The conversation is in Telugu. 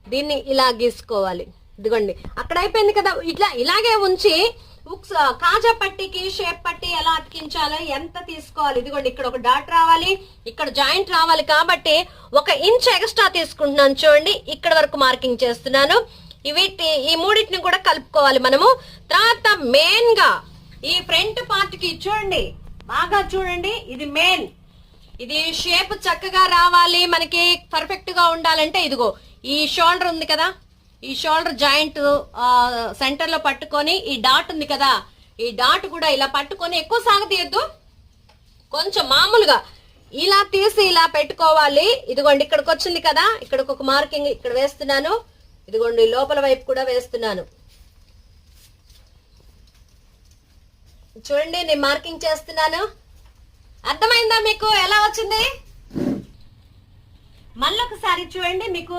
దీన్ని ఇలా గీసుకోవాలి. ఇదిగోండి అక్కడ అయిపోయింది కదా. ఇలాగే ఉంచి కాజా పట్టికి షేప్ పట్టి ఎలా అతికించాలో ఎంత తీసుకోవాలి. ఇదిగోండి ఇక్కడ ఒక డాట్ రావాలి, ఇక్కడ జాయింట్ రావాలి, కాబట్టి 1 ఇంచ్ ఎక్స్ట్రా తీసుకుంటున్నాను. చూడండి ఇక్కడ వరకు మార్కింగ్ చేస్తున్నాను. ఈ మూడింటిని కూడా కలుపుకోవాలి మనము. తర్వాత మెయిన్ గా ఈ ఫ్రంట్ పార్ట్ కి చూడండి, బాగా చూడండి, ఇది మెయిన్. ఇది షేప్ చక్కగా రావాలి, మనకి పర్ఫెక్ట్ గా ఉండాలంటే ఇదిగో ఈ షోల్డర్ ఉంది కదా, ఈ షోల్డర్ జాయింట్ సెంటర్ లో పట్టుకొని ఈ డాట్ ఉంది కదా, ఈ డాట్ కూడా ఇలా పట్టుకొని ఎక్కువ సాగతీయద్దు, కొంచెం మామూలుగా ఇలా తీసి ఇలా పెట్టుకోవాలి. ఇదిగోండి ఇక్కడికి వచ్చింది కదా, ఇక్కడికి ఒక మార్కింగ్ ఇక్కడ వేస్తున్నాను. ఇదిగోండి లోపల వైపు కూడా వేస్తున్నాను. చూడండి నేను మార్కింగ్ చేస్తున్నాను. అర్థమైందా మీకు ఎలా వచ్చింది? మళ్ళొకసారి చూడండి మీకు